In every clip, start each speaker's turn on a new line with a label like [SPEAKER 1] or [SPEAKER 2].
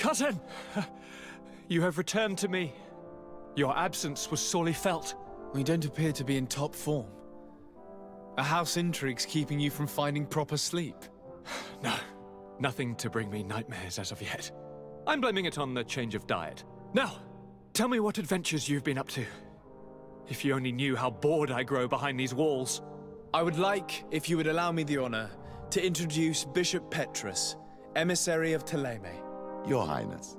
[SPEAKER 1] Cousin! You have returned to me. Your absence was sorely felt.
[SPEAKER 2] We don't appear to be in top form. Are house intrigues keeping you from finding proper sleep?
[SPEAKER 1] No, nothing to bring me nightmares as of yet. I'm blaming it on the change of diet. Now, tell me what adventures you've been up to. If you only knew how bored I grow behind these walls.
[SPEAKER 2] I would like, if you would allow me the honor, to introduce Bishop Petrus, emissary of Ptolemy.
[SPEAKER 3] Your Highness,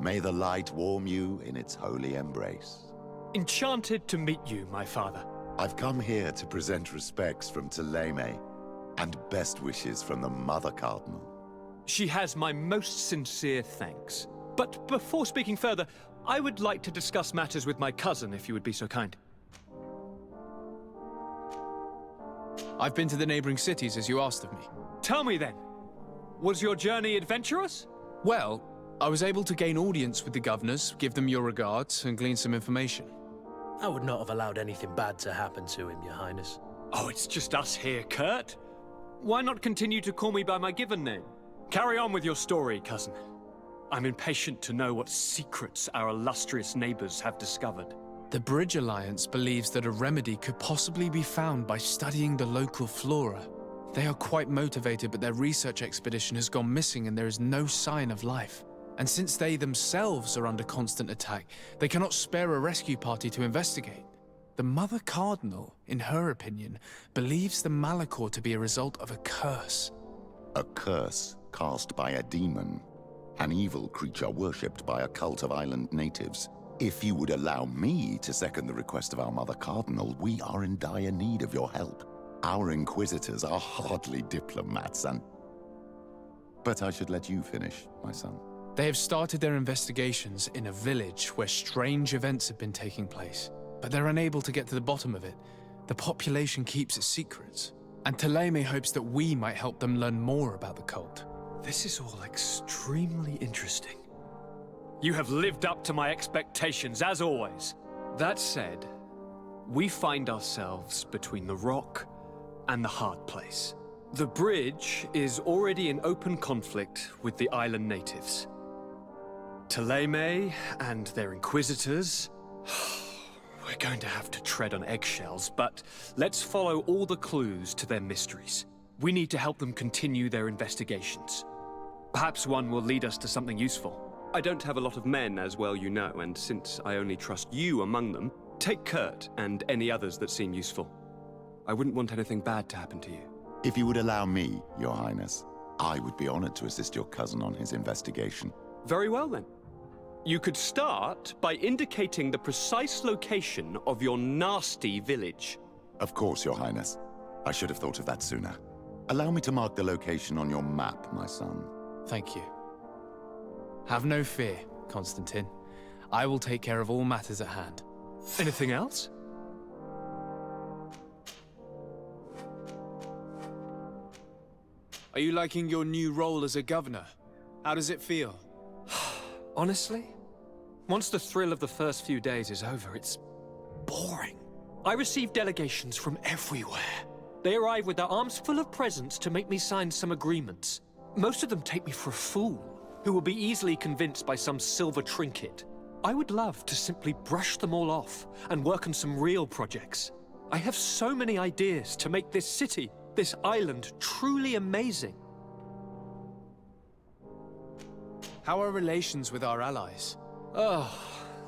[SPEAKER 3] may the light warm you in its holy embrace.
[SPEAKER 1] Enchanted to meet you, my father.
[SPEAKER 3] I've come here to present respects from Ptolemy and best wishes from the Mother Cardinal.
[SPEAKER 1] She has my most sincere thanks. But before speaking further, I would like to discuss matters with my cousin, if you would be so kind.
[SPEAKER 2] I've been to the neighboring cities as you asked of me.
[SPEAKER 1] Tell me then, was your journey adventurous?
[SPEAKER 2] Well, I was able to gain audience with the governors, give them your regards, and glean some information.
[SPEAKER 4] I would not have allowed anything bad to happen to him, Your Highness.
[SPEAKER 1] Oh, it's just us here, Kurt. Why not continue to call me by my given name? Carry on with your story, cousin. I'm impatient to know what secrets our illustrious neighbors have discovered.
[SPEAKER 2] The Bridge Alliance believes that a remedy could possibly be found by studying the local flora. They are quite motivated, but their research expedition has gone missing and there is no sign of life. And since they themselves are under constant attack, they cannot spare a rescue party to investigate. The Mother Cardinal, in her opinion, believes the Malachor to be a result of a curse.
[SPEAKER 3] A curse cast by a demon, an evil creature worshipped by a cult of island natives. If you would allow me to second the request of our Mother Cardinal, we are in dire need of your help. Our inquisitors are hardly diplomats But I should let you finish, my son.
[SPEAKER 2] They have started their investigations in a village where strange events have been taking place, but they're unable to get to the bottom of it. The population keeps its secrets, and Ptolemy hopes that we might help them learn more about the cult.
[SPEAKER 1] This is all extremely interesting. You have lived up to my expectations, as always. That said, we find ourselves between the rock and the hard place. The bridge is already in open conflict with the island natives. Ptolemy and their inquisitors. We're going to have to tread on eggshells, but let's follow all the clues to their mysteries. We need to help them continue their investigations. Perhaps one will lead us to something useful. I don't have a lot of men, as well you know, and since I only trust you among them, take Kurt and any others that seem useful. I wouldn't want anything bad to happen to you.
[SPEAKER 3] If you would allow me, Your Highness, I would be honored to assist your cousin on his investigation.
[SPEAKER 1] Very well then. You could start by indicating the precise location of your nasty village.
[SPEAKER 3] Of course, Your Highness. I should have thought of that sooner. Allow me to mark the location on your map, my son.
[SPEAKER 2] Thank you. Have no fear, Constantine. I will take care of all matters at hand.
[SPEAKER 1] Anything else?
[SPEAKER 2] Are you liking your new role as a governor? How does it feel?
[SPEAKER 1] Honestly, once the thrill of the first few days is over, it's boring. I receive delegations from everywhere. They arrive with their arms full of presents to make me sign some agreements. Most of them take me for a fool, who will be easily convinced by some silver trinket. I would love to simply brush them all off and work on some real projects. I have so many ideas to make this city, this island, truly amazing.
[SPEAKER 2] How are relations with our allies?
[SPEAKER 1] Oh,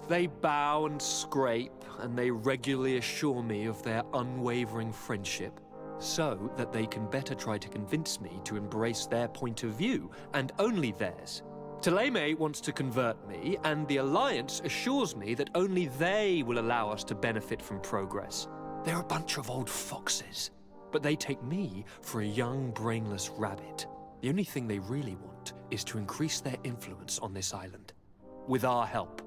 [SPEAKER 1] they bow and scrape, and they regularly assure me of their unwavering friendship, so that they can better try to convince me to embrace their point of view, and only theirs. Ptolemy wants to convert me, and the Alliance assures me that only they will allow us to benefit from progress. They're a bunch of old foxes, but they take me for a young, brainless rabbit. The only thing they really want is to increase their influence on this island, with our help.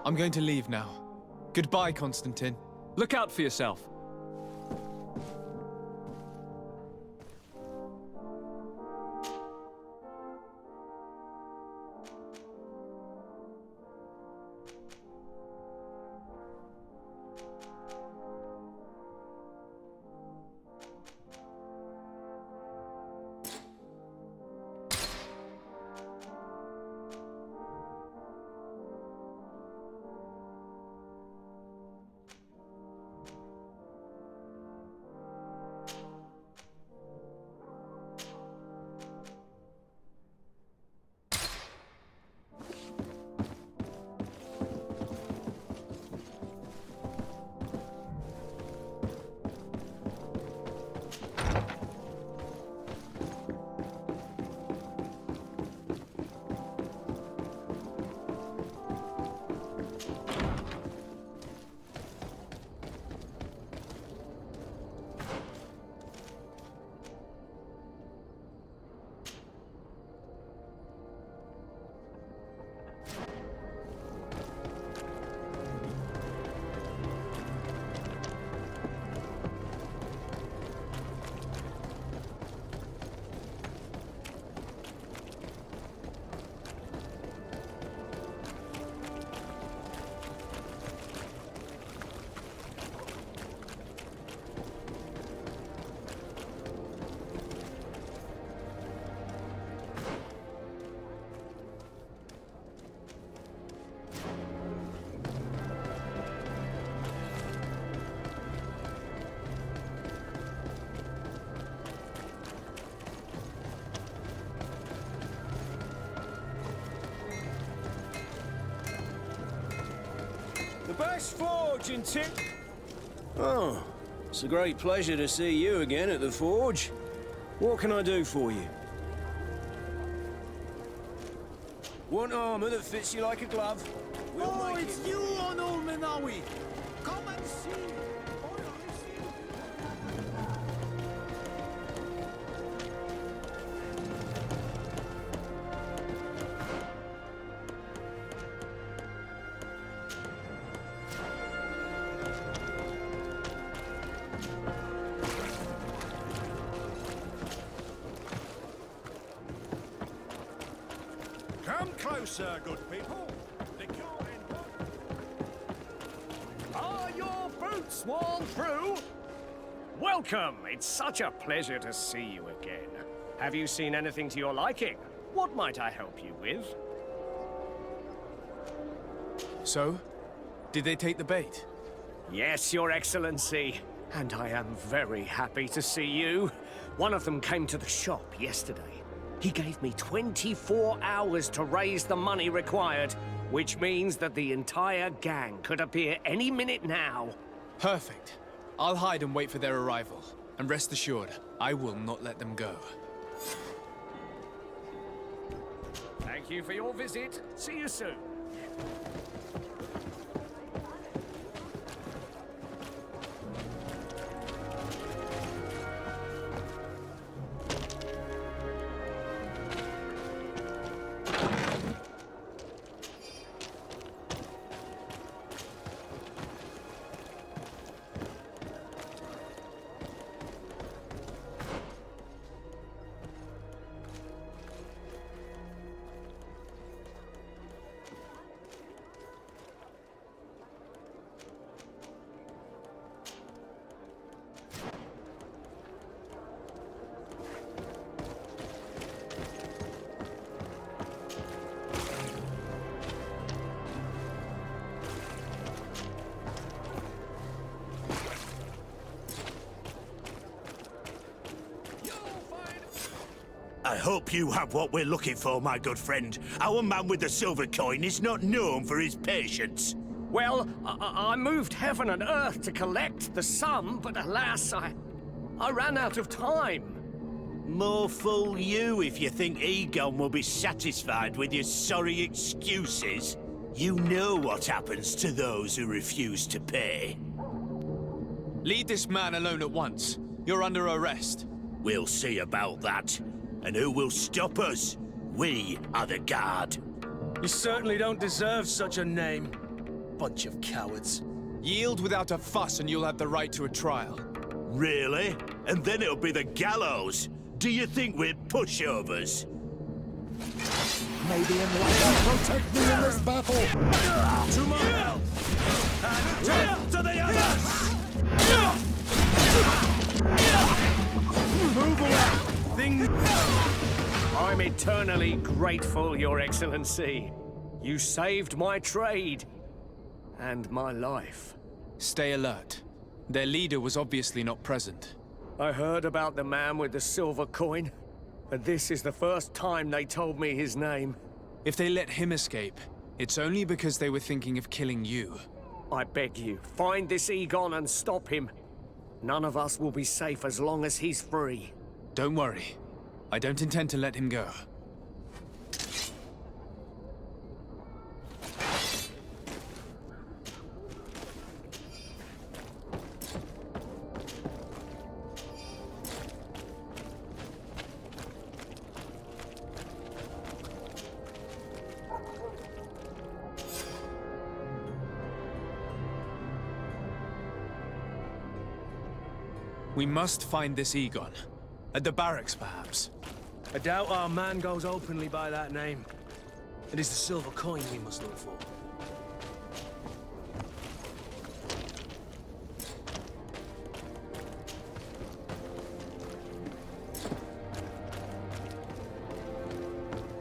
[SPEAKER 2] I'm going to leave now. Goodbye, Constantine.
[SPEAKER 1] Look out for yourself.
[SPEAKER 5] The best forge in Oh, it's a great pleasure to see you again at the forge. What can I do for you? Want armor that fits you like a glove? We'll make
[SPEAKER 6] it's you, Onul Menawi! Come and see!
[SPEAKER 7] Come closer, good people.
[SPEAKER 8] Are your boots worn through? Welcome! It's such a pleasure to see you again. Have you seen anything to your liking? What might I help you with?
[SPEAKER 2] So, did they take the bait?
[SPEAKER 8] Yes, Your Excellency. And I am very happy to see you. One of them came to the shop yesterday. He gave me 24 hours to raise the money required, which means that the entire gang could appear any minute now.
[SPEAKER 2] Perfect. I'll hide and wait for their arrival. And rest assured, I will not let them go.
[SPEAKER 8] Thank you for your visit. See you soon.
[SPEAKER 9] I hope you have what we're looking for, my good friend. Our man with the silver coin is not known for his patience.
[SPEAKER 8] Well, I moved heaven and earth to collect the sum, but alas, I ran out of time.
[SPEAKER 9] More fool you if you think Egon will be satisfied with your sorry excuses. You know what happens to those who refuse to pay.
[SPEAKER 2] Leave this man alone at once. You're under arrest.
[SPEAKER 9] We'll see about that. And who will stop us? We are the guard.
[SPEAKER 5] You certainly don't deserve such a name. Bunch of cowards.
[SPEAKER 2] Yield without a fuss and you'll have the right to a trial.
[SPEAKER 9] Really? And then it'll be the gallows. Do you think we're pushovers?
[SPEAKER 3] Maybe enlightenment will take me in this battle.
[SPEAKER 9] To my help! And death to the others!
[SPEAKER 5] Move away!
[SPEAKER 8] I'm eternally grateful, Your Excellency. You saved my trade and my life.
[SPEAKER 2] Stay alert. Their leader was obviously not present.
[SPEAKER 8] I heard about the man with the silver coin, and this is the first time they told me his name.
[SPEAKER 2] If they let him escape, it's only because they were thinking of killing you.
[SPEAKER 8] I beg you, find this Egon and stop him. None of us will be safe as long as he's free.
[SPEAKER 2] Don't worry. I don't intend to let him go. We must find this Egon. At the barracks, perhaps.
[SPEAKER 5] I doubt our man goes openly by that name. It is the silver coin we must look for.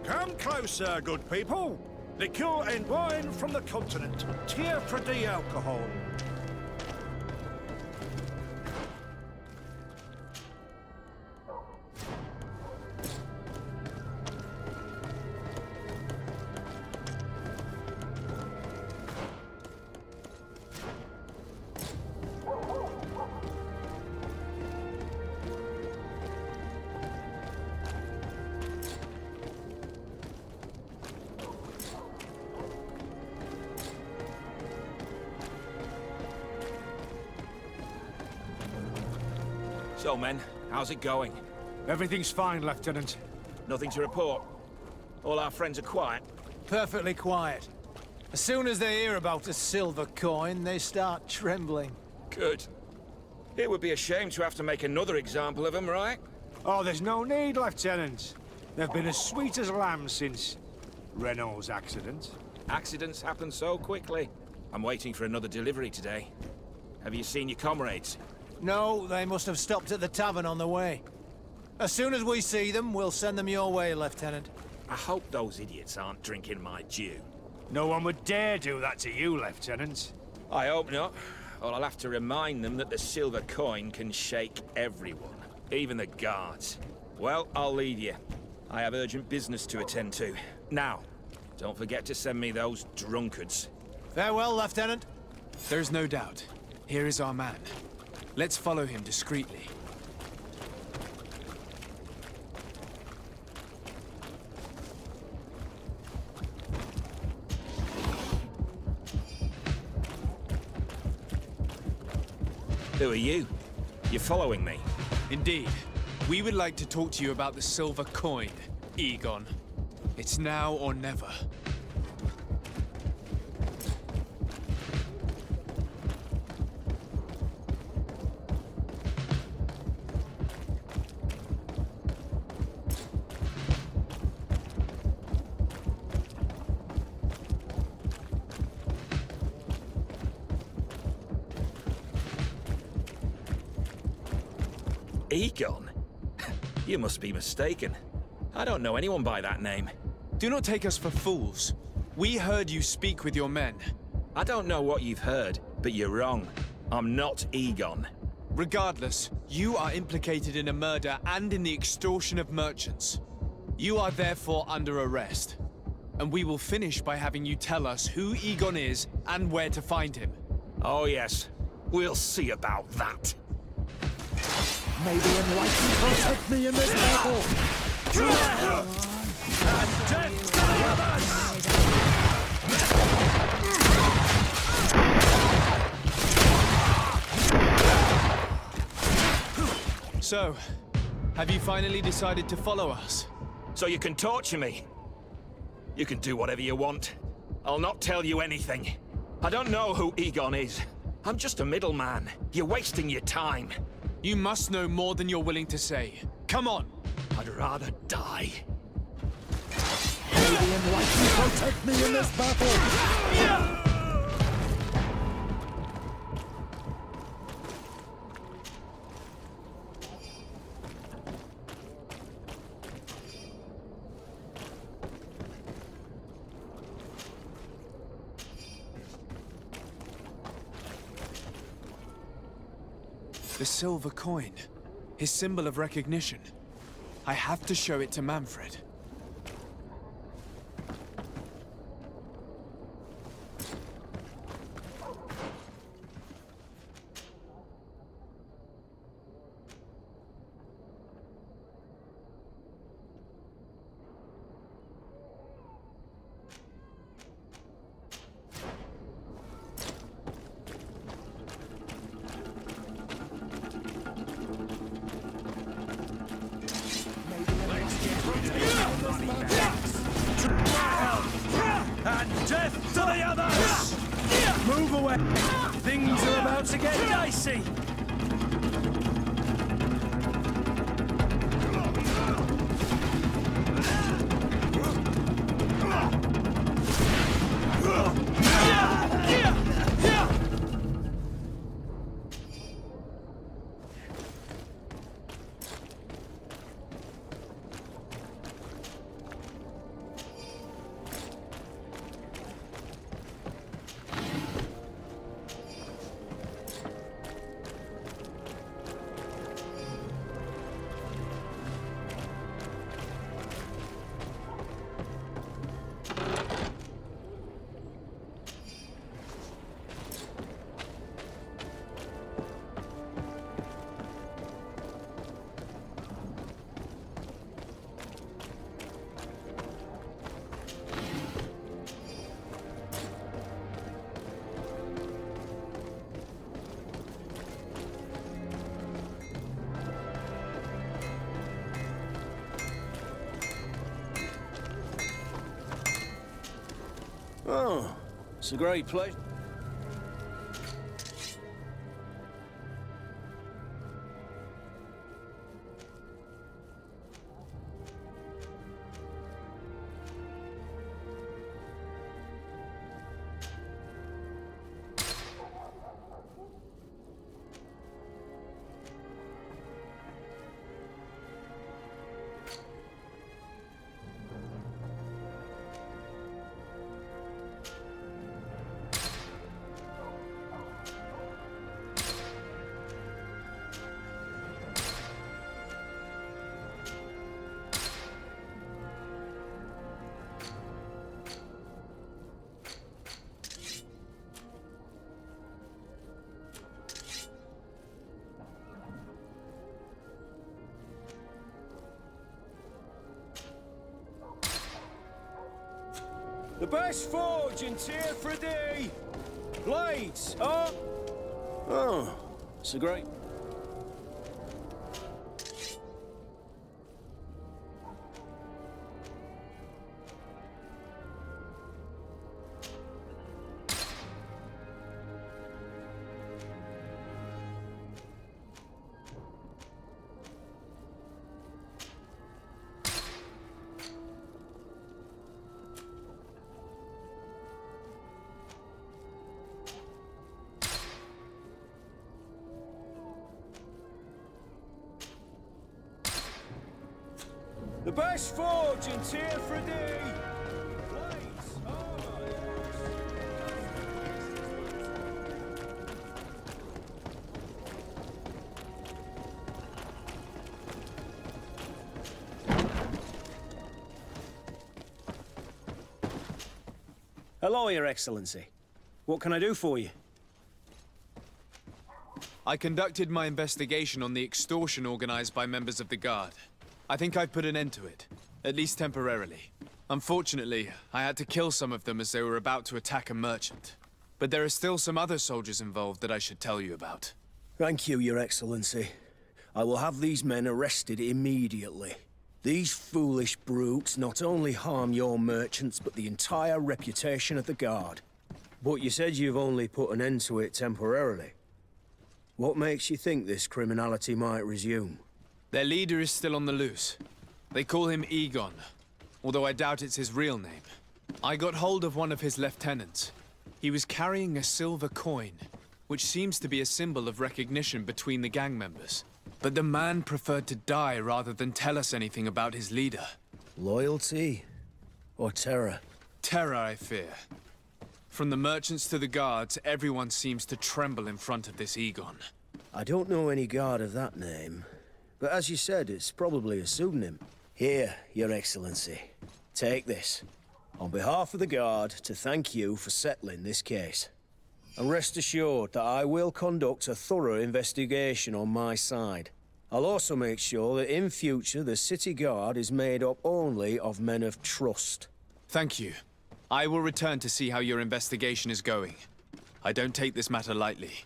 [SPEAKER 7] Come closer, good people. Liqueur and wine from the continent. Tier for the alcohol.
[SPEAKER 10] So, men, how's it going?
[SPEAKER 7] Everything's fine, Lieutenant.
[SPEAKER 10] Nothing to report? All our friends are quiet?
[SPEAKER 6] Perfectly quiet. As soon as they hear about a silver coin, they start trembling.
[SPEAKER 10] Good. It would be a shame to have to make another example of them, right?
[SPEAKER 7] Oh, there's no need, Lieutenant. They've been as sweet as lambs since Renault's accident.
[SPEAKER 10] Accidents happen so quickly. I'm waiting for another delivery today. Have you seen your comrades?
[SPEAKER 6] No, they must have stopped at the tavern on the way. As soon as we see them, we'll send them your way, Lieutenant.
[SPEAKER 10] I hope those idiots aren't drinking my dew.
[SPEAKER 7] No one would dare do that to you, Lieutenant.
[SPEAKER 10] I hope not. Or I'll have to remind them that the silver coin can shake everyone, even the guards. Well, I'll leave you. I have urgent business to attend to. Now, don't forget to send me those drunkards.
[SPEAKER 6] Farewell, Lieutenant.
[SPEAKER 2] There's no doubt. Here is our man. Let's follow him discreetly.
[SPEAKER 10] Who are you? You're following me?
[SPEAKER 2] Indeed. We would like to talk to you about the silver coin, Egon. It's now or never.
[SPEAKER 10] Egon? You must be mistaken. I don't know anyone by that name.
[SPEAKER 2] Do not take us for fools. We heard you speak with your men.
[SPEAKER 10] I don't know what you've heard, but you're wrong. I'm not Egon.
[SPEAKER 2] Regardless, you are implicated in a murder and in the extortion of merchants. You are therefore under arrest. And we will finish by having you tell us who Egon is and where to find him.
[SPEAKER 10] Oh yes, we'll see about that.
[SPEAKER 6] May the enlightened protect me in this battle!
[SPEAKER 7] And death to the others!
[SPEAKER 2] So, have you finally decided to follow us?
[SPEAKER 10] So you can torture me. You can do whatever you want. I'll not tell you anything. I don't know who Egon is. I'm just a middleman. You're wasting your time.
[SPEAKER 2] You must know more than you're willing to say. Come on!
[SPEAKER 10] I'd rather die.
[SPEAKER 6] May the enlightened protect me in this battle!
[SPEAKER 2] The silver coin. His symbol of recognition. I have to show it to Manfred.
[SPEAKER 7] And death to the others! Move away! Things are about to get dicey!
[SPEAKER 5] Oh, it's a great pleasure. The best forge in tier for a day. Blades, up. Oh, it's a great... The best forge in tier for a day. Blades, Hello, Your Excellency. What can I do for you?
[SPEAKER 2] I conducted my investigation on the extortion organized by members of the Guard. I think I've put an end to it, at least temporarily. Unfortunately, I had to kill some of them as they were about to attack a merchant. But there are still some other soldiers involved that I should tell you about.
[SPEAKER 5] Thank you, Your Excellency. I will have these men arrested immediately. These foolish brutes not only harm your merchants, but the entire reputation of the Guard. But you said you've only put an end to it temporarily. What makes you think this criminality might resume?
[SPEAKER 2] Their leader is still on the loose. They call him Egon, although I doubt it's his real name. I got hold of one of his lieutenants. He was carrying a silver coin, which seems to be a symbol of recognition between the gang members. But the man preferred to die rather than tell us anything about his leader.
[SPEAKER 5] Loyalty? Or terror?
[SPEAKER 2] Terror, I fear. From the merchants to the guards, everyone seems to tremble in front of this Egon.
[SPEAKER 5] I don't know any guard of that name. But as you said, it's probably a pseudonym. Here, Your Excellency. Take this. On behalf of the Guard, to thank you for settling this case. And rest assured that I will conduct a thorough investigation on my side. I'll also make sure that in future the City Guard is made up only of men of trust.
[SPEAKER 2] Thank you. I will return to see how your investigation is going. I don't take this matter lightly.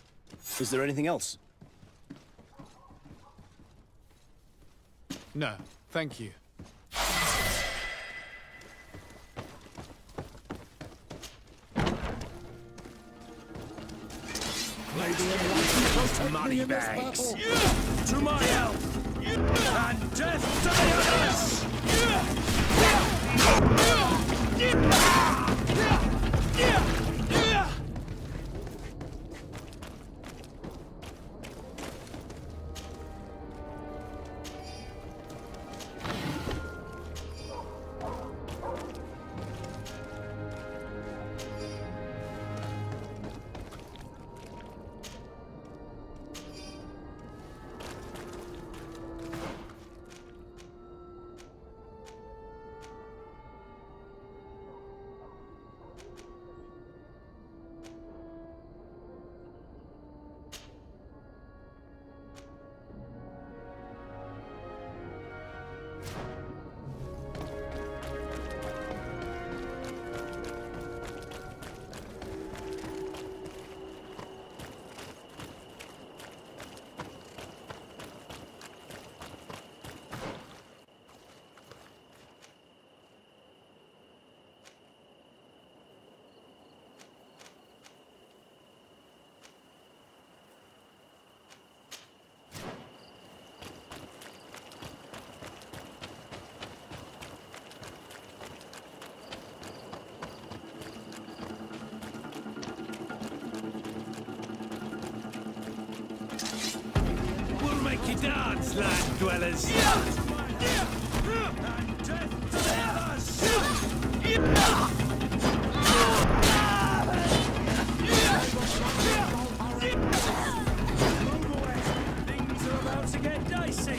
[SPEAKER 5] Is there anything else?
[SPEAKER 2] No, thank you.
[SPEAKER 7] Money bags. To my help. And death to the others!
[SPEAKER 9] dance, land dwellers!
[SPEAKER 7] And death to the others! Move away! Things are about to get dicey!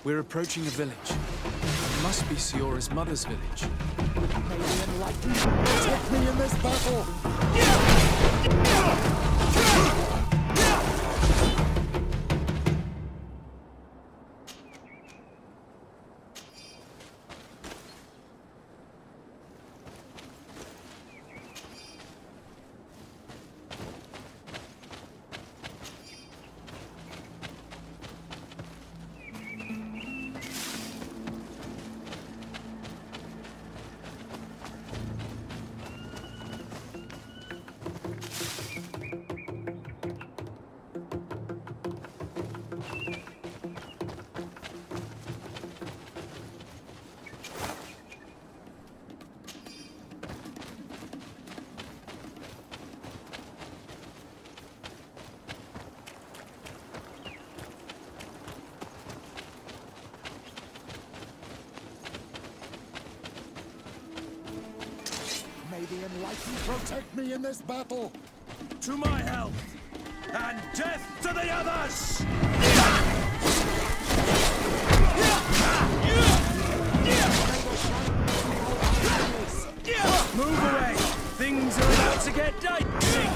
[SPEAKER 2] We're approaching a village. It must be Siora's mother's village.
[SPEAKER 3] May the enlightened protect me in this battle! May the enlightened protect me in this battle!
[SPEAKER 7] To my help! and death to the others! Move away! Things are about to get dicey!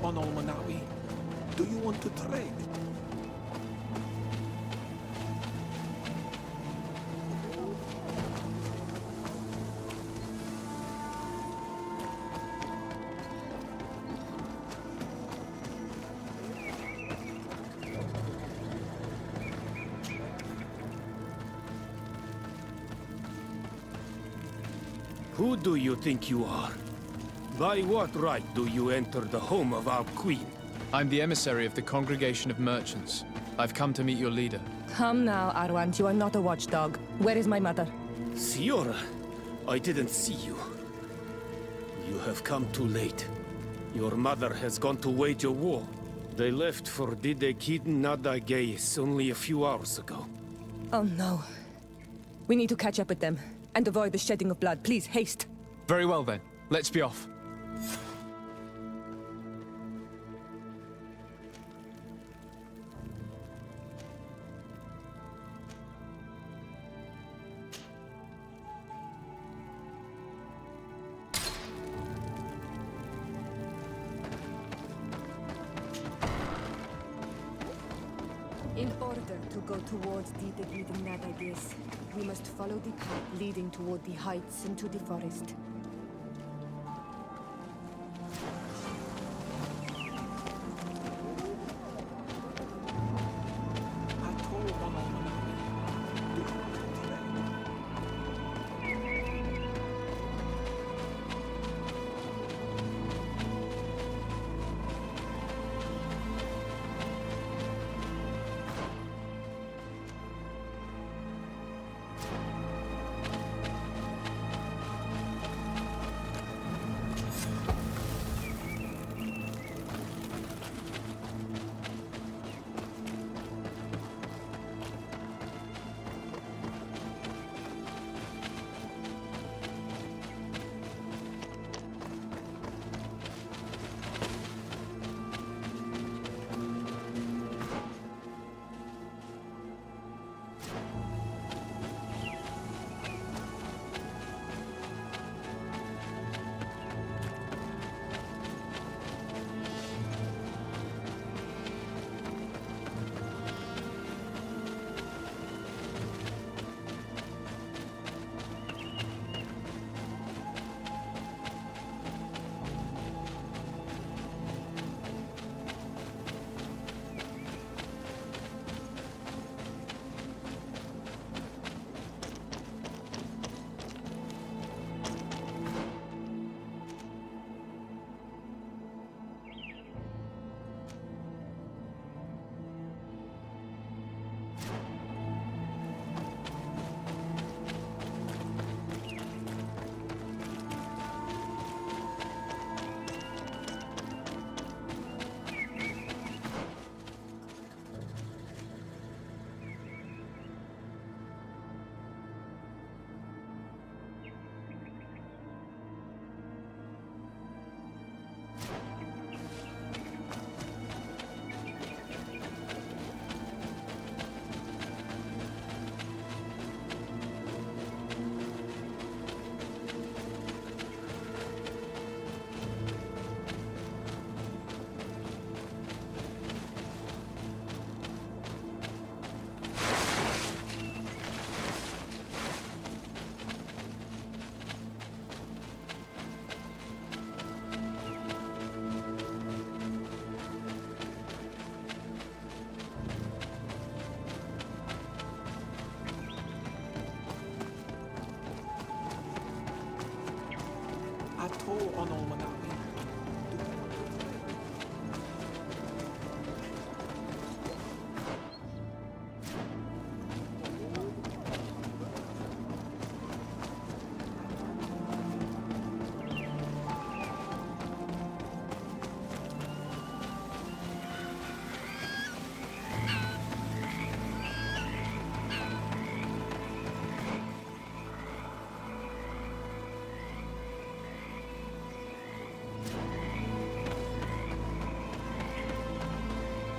[SPEAKER 11] On Almanawi. Do you want to trade?
[SPEAKER 7] Who do you think you are? By what right do you enter the home of our queen?
[SPEAKER 2] I'm the emissary of the Congregation of Merchants. I've come to meet your leader.
[SPEAKER 12] Come now, Arwant. You are not a watchdog. Where is my mother?
[SPEAKER 7] Sierra, I didn't see you. You have come too late. Your mother has gone to wage a war. They left for Didekid Nadagais only a few hours ago.
[SPEAKER 12] Oh no. We need to catch up with them and avoid the shedding of blood. Please, haste.
[SPEAKER 2] Very well then. Let's be off.
[SPEAKER 12] In order to go towards Didekid Nadagais, we must follow the path leading toward the heights into the forest.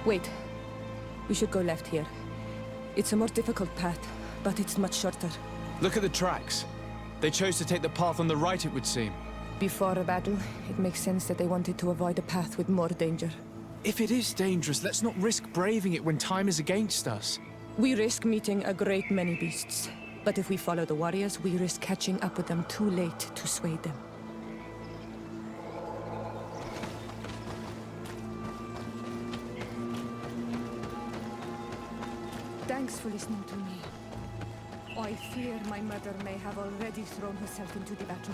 [SPEAKER 12] Wait. We should go left here. It's a more difficult path, but it's much shorter.
[SPEAKER 2] Look at the tracks. They chose to take the path on the right, it would seem.
[SPEAKER 12] Before a battle, it makes sense that they wanted to avoid a path with more danger.
[SPEAKER 2] If it is dangerous, let's not risk braving it when time is against us.
[SPEAKER 12] We risk meeting a great many beasts. But if we follow the warriors, we risk catching up with them too late to sway them. Thanks for listening to me. I fear my mother may have already thrown herself into the battle.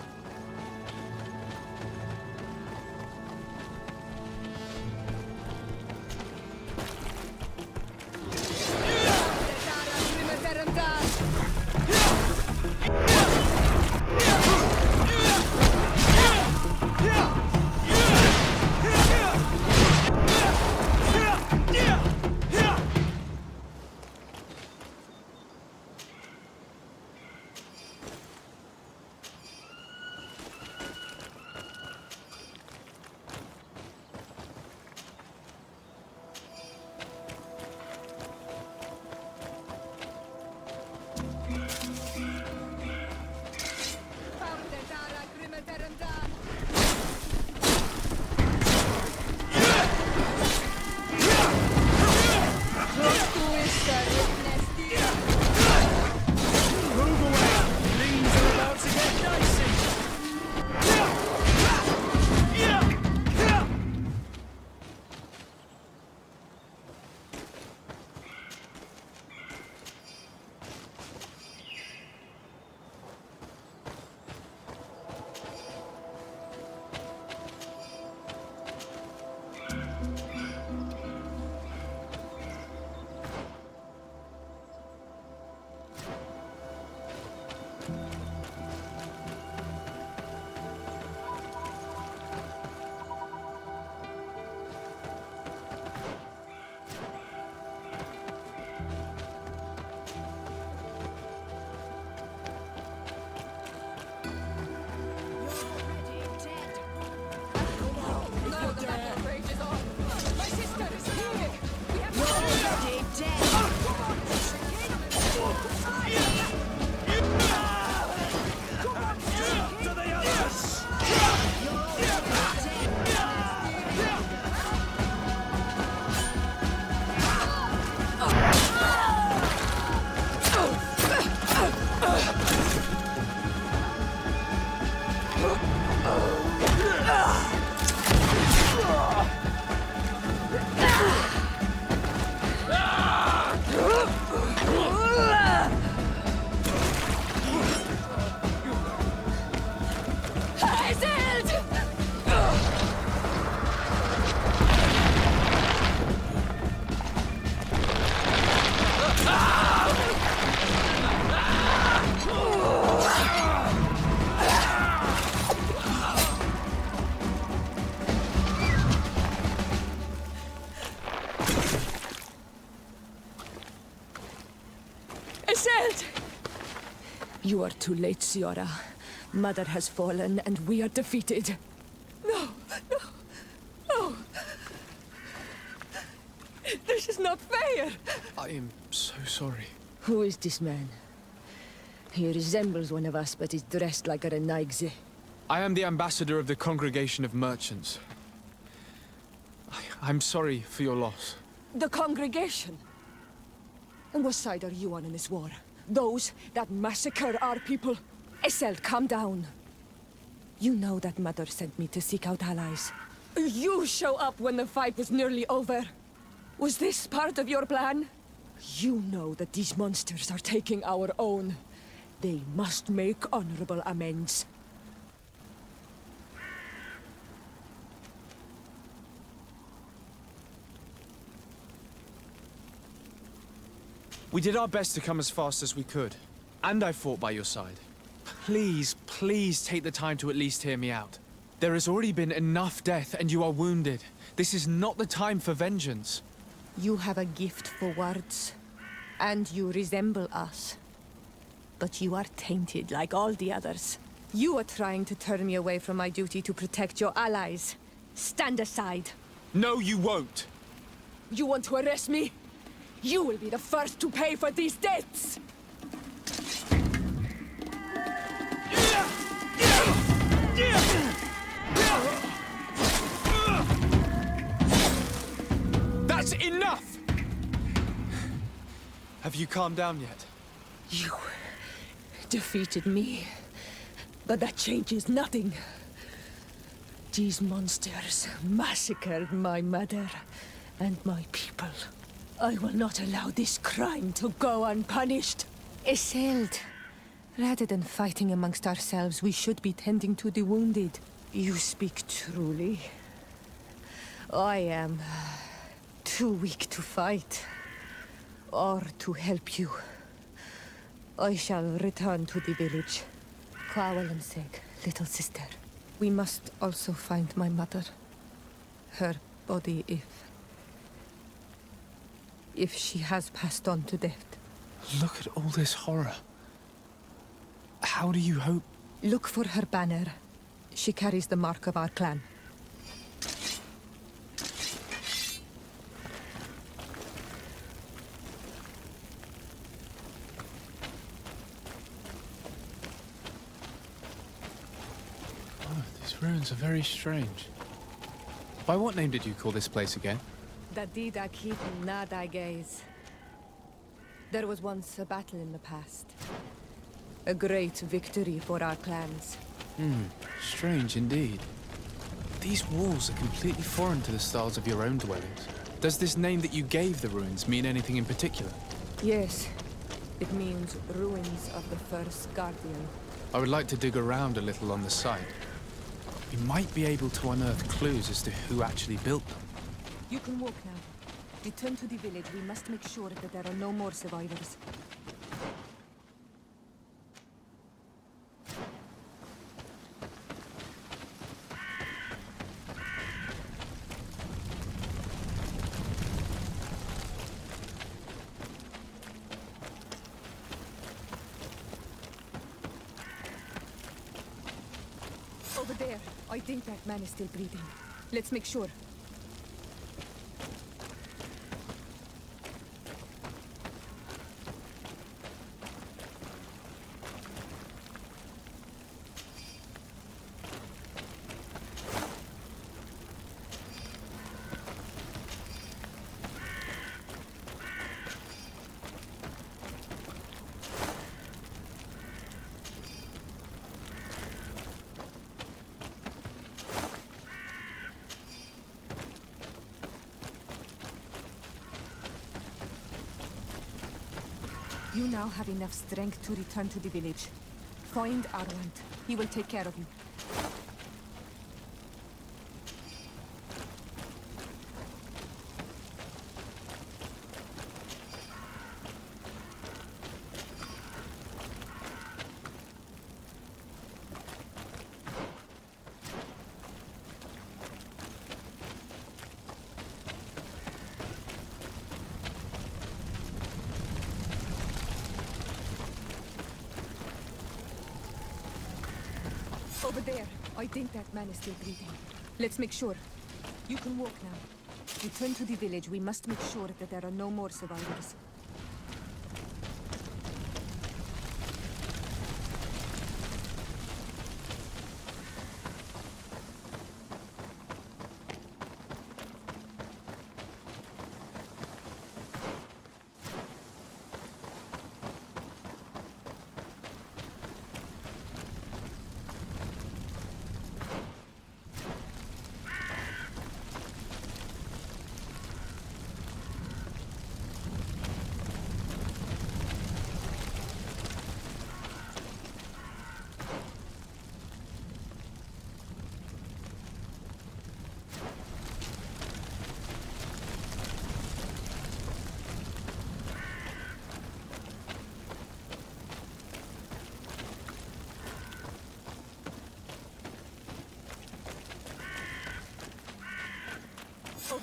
[SPEAKER 12] You are too late, Sierra. Mother has fallen, and we are defeated. No, no, no. This is not fair.
[SPEAKER 2] I am so sorry.
[SPEAKER 12] Who is this man? He resembles one of us, but is dressed like a Renaigze.
[SPEAKER 2] I am the ambassador of the Congregation of Merchants. I'm sorry for your loss.
[SPEAKER 12] The congregation? And what side are you on in this war? Those that massacre our people? Esselt, calm down. You know that Mother sent me to seek out allies. You show up when the fight was nearly over. Was this part of your plan? You know that these monsters are taking our own. They must make honorable amends.
[SPEAKER 2] We did our best to come as fast as we could. And I fought by your side. Please, please take the time to at least hear me out. There has already been enough death and you are wounded. This is not the time for vengeance.
[SPEAKER 12] You have a gift for words. And you resemble us. But you are tainted like all the others. You are trying to turn me away from my duty to protect your allies. Stand aside.
[SPEAKER 2] No, you won't.
[SPEAKER 12] You want to arrest me? You will be the first to pay for these debts!
[SPEAKER 2] That's enough! Have you calmed down yet?
[SPEAKER 12] You defeated me, but that changes nothing. These monsters massacred my mother and my people. I will not allow this crime to go unpunished. Isolde, rather than fighting amongst ourselves, we should be tending to the wounded. You speak truly. I am too weak to fight, or to help you. I shall return to the village. Seg, little sister. We must also find my mother. Her body, if she has passed on to death.
[SPEAKER 2] Look at all this horror. How do you hope?
[SPEAKER 12] Look for her banner. She carries the mark of our clan.
[SPEAKER 2] Oh, these ruins are very strange. By what name did you call this place again?
[SPEAKER 12] Dadida keep nada gaze. There was once a battle in the past. A great victory for our clans.
[SPEAKER 2] Strange indeed. These walls are completely foreign to the styles of your own dwellings. Does this name that you gave the ruins mean anything in particular?
[SPEAKER 12] Yes. It means ruins of the first guardian.
[SPEAKER 2] I would like to dig around a little on the site. We might be able to unearth clues as to who actually built them.
[SPEAKER 12] You can walk now. Return to the village. We must make sure that there are no more survivors. Over there. I think that man is still breathing. Let's make sure. You now have enough strength to return to the village. Find Arwand. He will take care of you. Over there. I think that man is still breathing. Let's make sure. You can walk now. Return to the village. We must make sure that there are no more survivors.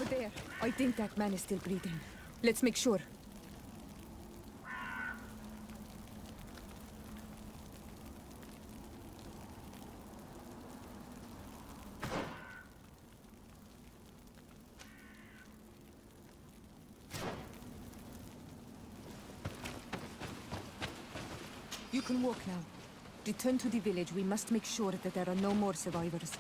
[SPEAKER 12] Over there. I think that man is still breathing. Let's make sure. You can walk now. Return to the village. We must make sure that there are no more survivors.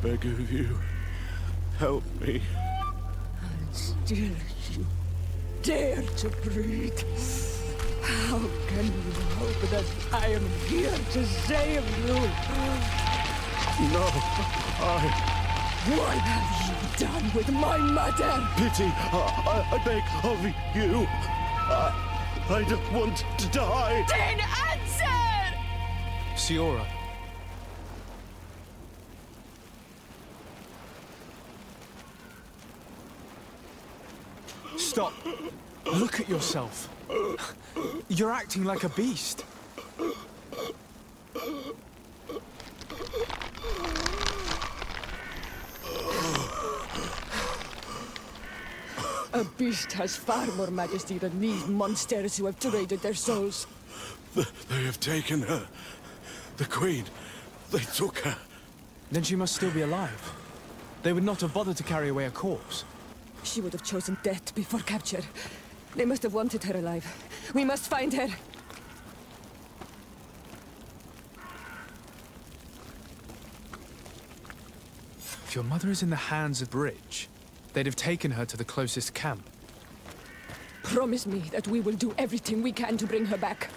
[SPEAKER 11] beg of you, help me.
[SPEAKER 12] And still you dare to breathe. How can you hope that I am here to save you?
[SPEAKER 11] No,
[SPEAKER 12] What have you done with my mother?
[SPEAKER 11] Pity, I beg of you. I don't want to die.
[SPEAKER 12] Then answer!
[SPEAKER 2] Sιόρα. Stop. Look at yourself. You're acting like a beast.
[SPEAKER 12] A beast has far more majesty than these monsters who have traded their souls.
[SPEAKER 11] They have taken her. The Queen. They took her.
[SPEAKER 2] Then she must still be alive. They would not have bothered to carry away a corpse.
[SPEAKER 12] She would have chosen death before capture. They must have wanted her alive. We must find her.
[SPEAKER 2] If your mother is in the hands of the rich, they'd have taken her to the closest camp.
[SPEAKER 12] Promise me that we will do everything we can to bring her back.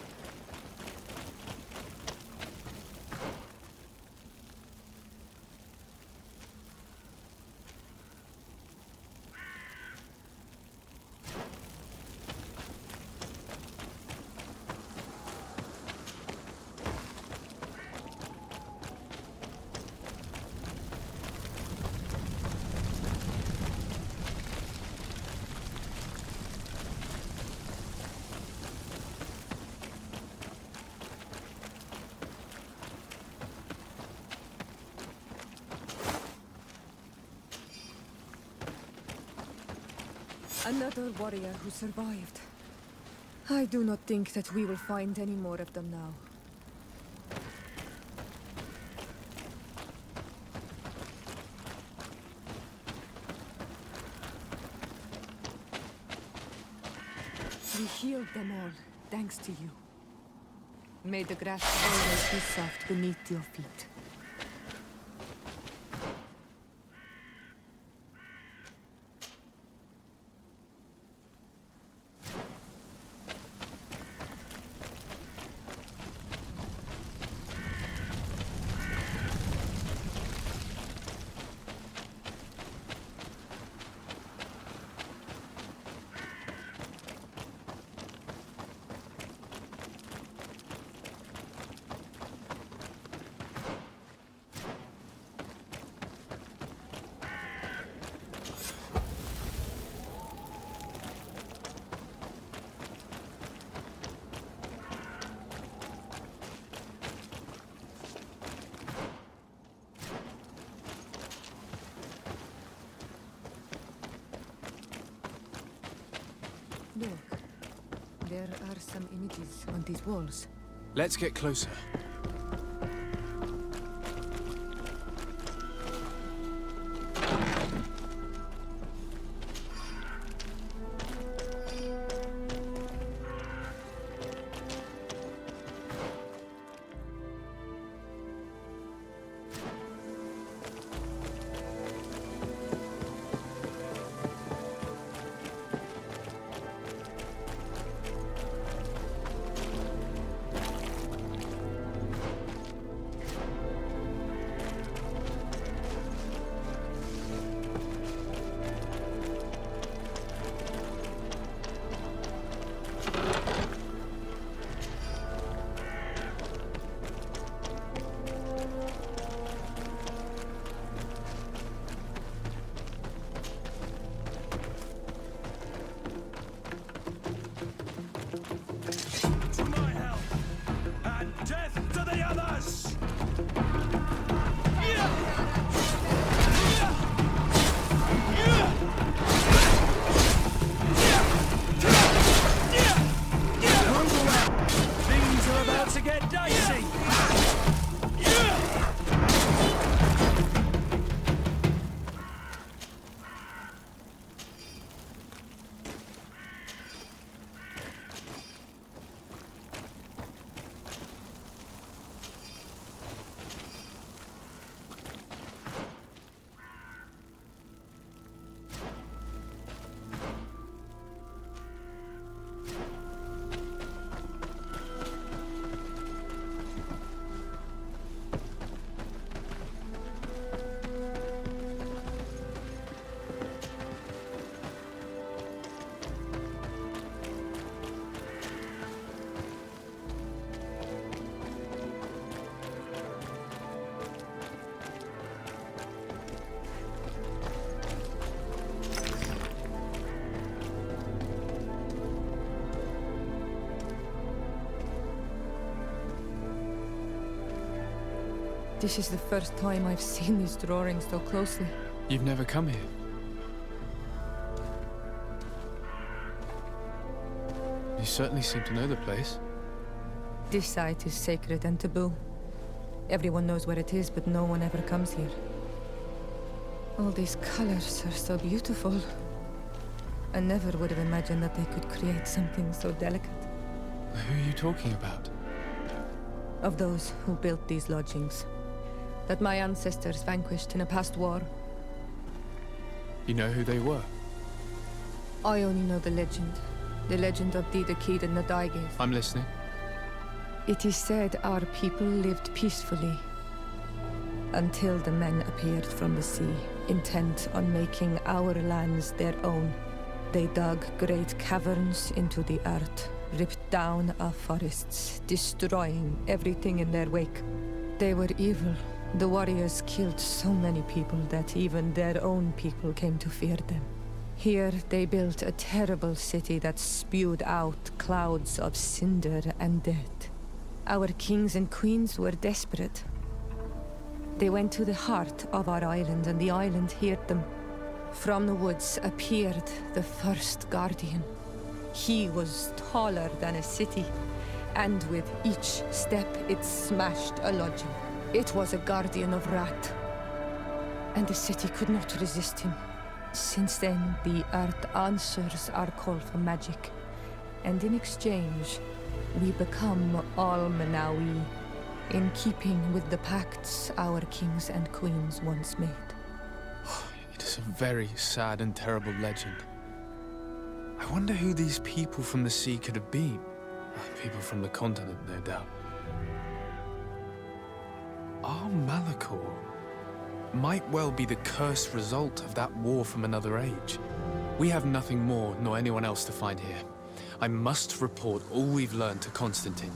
[SPEAKER 12] Another warrior who survived. I do not think that we will find any more of them now. We healed them all, thanks to you. May the grass always be soft beneath your feet. Look, there are some images on these walls.
[SPEAKER 2] Let's get closer.
[SPEAKER 12] This is the first time I've seen these drawings so closely.
[SPEAKER 2] You've never come here? You certainly seem to know the place.
[SPEAKER 12] This site is sacred and taboo. Everyone knows where it is, but no one ever comes here. All these colors are so beautiful. I never would have imagined that they could create something so delicate.
[SPEAKER 2] Who are you talking about?
[SPEAKER 12] Of those who built these lodgings. That my ancestors vanquished in a past war.
[SPEAKER 2] You know who they were?
[SPEAKER 12] I only know the legend. The legend of Didakid and Nadaigis.
[SPEAKER 2] I'm listening.
[SPEAKER 12] It is said our people lived peacefully until the men appeared from the sea, intent on making our lands their own. They dug great caverns into the earth, ripped down our forests, destroying everything in their wake. They were evil. The warriors killed so many people that even their own people came to fear them. Here they built a terrible city that spewed out clouds of cinder and death. Our kings and queens were desperate. They went to the heart of our island, and the island heard them. From the woods appeared the first guardian. He was taller than a city, and with each step it smashed a lodging. It was a guardian of Rat, and the city could not resist him. Since then, the earth answers our call for magic, and in exchange, we become all Manawi, in keeping with the pacts our kings and queens once made.
[SPEAKER 2] It is a very sad and terrible legend. I wonder who these people from the sea could have been. People from the continent, no doubt. Our Malachor might well be the cursed result of that war from another age. We have nothing more nor anyone else to find here. I must report all we've learned to Constantine.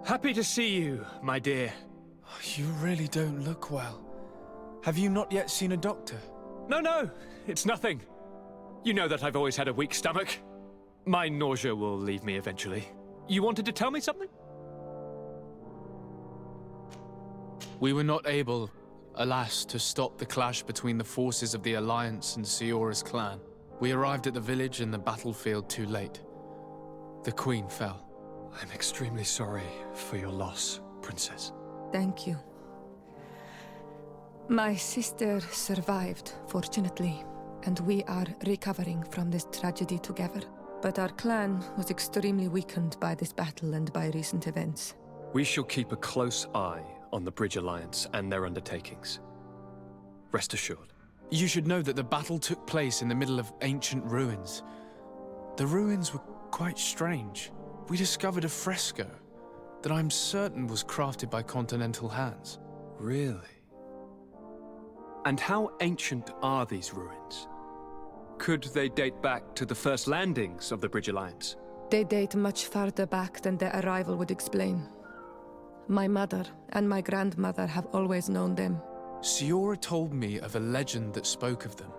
[SPEAKER 1] Happy to see you, my dear.
[SPEAKER 2] You really don't look well. Have you not yet seen a doctor?
[SPEAKER 1] No, it's nothing. You know that I've always had a weak stomach. My nausea will leave me eventually. You wanted to tell me something?
[SPEAKER 2] We were not able, alas, to stop the clash between the forces of the Alliance and Siora's clan. We arrived at the village and the battlefield too late. The Queen fell.
[SPEAKER 1] I'm extremely sorry for your loss, Princess.
[SPEAKER 12] Thank you. My sister survived, fortunately, and we are recovering from this tragedy together. But our clan was extremely weakened by this battle and by recent events.
[SPEAKER 1] We shall keep a close eye on the Bridge Alliance and their undertakings. Rest assured.
[SPEAKER 2] You should know that the battle took place in the middle of ancient ruins. The ruins were quite strange. We discovered a fresco that I'm certain was crafted by continental hands.
[SPEAKER 1] Really? And how ancient are these ruins? Could they date back to the first landings of the Bridge Alliance?
[SPEAKER 12] They date much farther back than their arrival would explain. My mother and my grandmother have always known them.
[SPEAKER 2] Siora told me of a legend that spoke of them,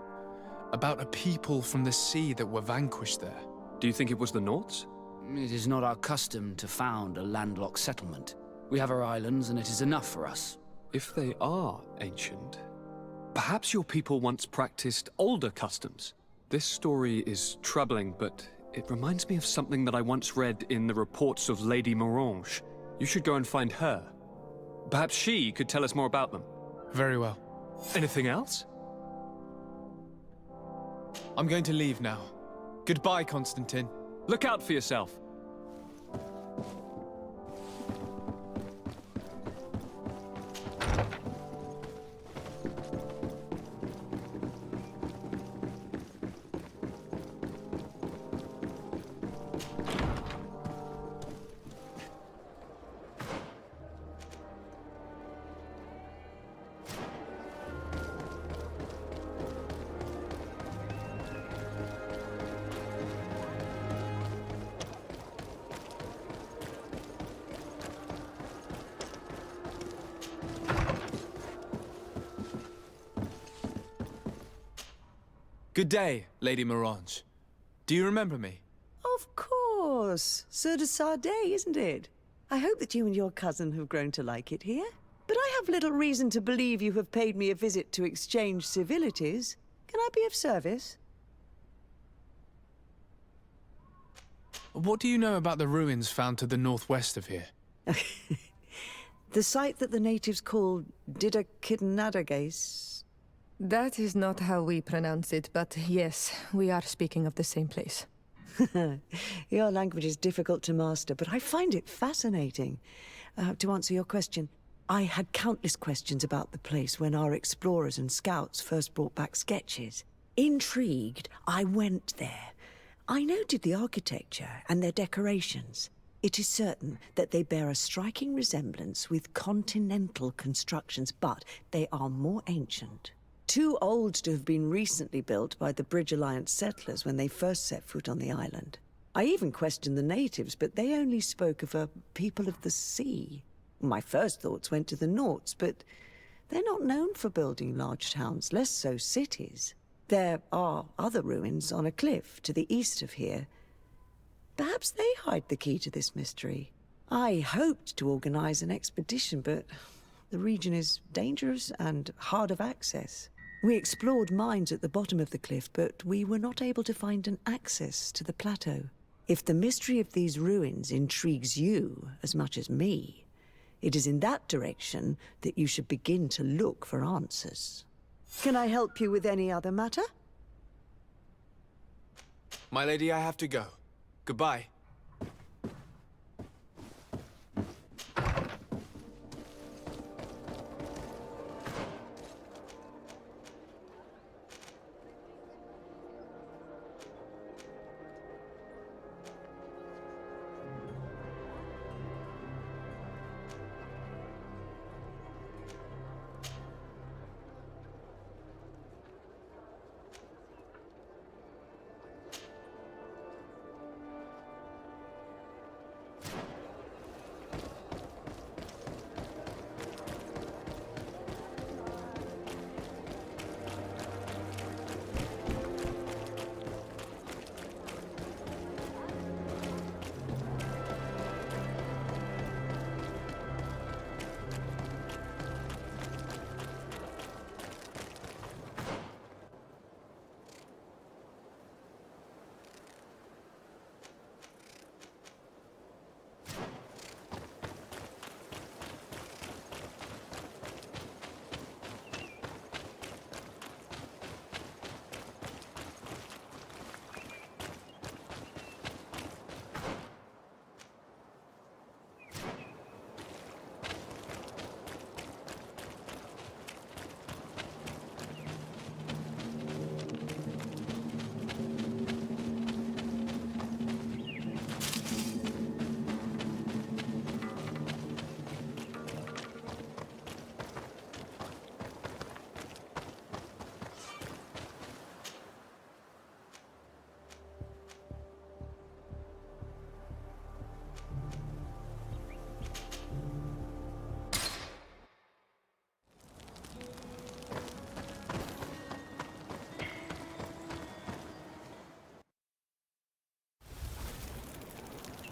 [SPEAKER 2] about a people from the sea that were vanquished there.
[SPEAKER 1] Do you think it was the Nords?
[SPEAKER 13] It is not our custom to found a landlocked settlement. We have our islands, and it is enough for us.
[SPEAKER 1] If they are ancient, perhaps your people once practiced older customs. This story is troubling, but it reminds me of something that I once read in the reports of Lady Morange. You should go and find her. Perhaps she could tell us more about them.
[SPEAKER 2] Very well.
[SPEAKER 1] Anything else?
[SPEAKER 2] I'm going to leave now. Goodbye, Constantine.
[SPEAKER 1] Look out for yourself.
[SPEAKER 2] Good day, Lady Morange. Do you remember me?
[SPEAKER 14] Of course. So does Sade, isn't it? I hope that you and your cousin have grown to like it here. But I have little reason to believe you have paid me a visit to exchange civilities. Can I be of service?
[SPEAKER 2] What do you know about the ruins found to the northwest of here?
[SPEAKER 14] The site that the natives call Didakidnadagais.
[SPEAKER 12] That is not how we pronounce it, but yes, we are speaking of the same place.
[SPEAKER 14] Your language is difficult to master, but I find it fascinating. To answer your question, I had countless questions about the place when our explorers and scouts first brought back sketches. Intrigued, I went there. I noted the architecture and their decorations. It is certain that they bear a striking resemblance with continental constructions, but they are more ancient. Too old to have been recently built by the Bridge Alliance settlers when they first set foot on the island. I even questioned the natives, but they only spoke of a people of the sea. My first thoughts went to the Nords, but they're not known for building large towns, less so cities. There are other ruins on a cliff to the east of here. Perhaps they hide the key to this mystery. I hoped to organize an expedition, but the region is dangerous and hard of access. We explored mines at the bottom of the cliff, but we were not able to find an access to the plateau. If the mystery of these ruins intrigues you as much as me, it is in that direction that you should begin to look for answers. Can I help you with any other matter?
[SPEAKER 2] My lady, I have to go. Goodbye.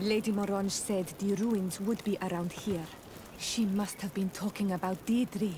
[SPEAKER 12] Lady Morange said the ruins would be around here. She must have been talking about Deirdre.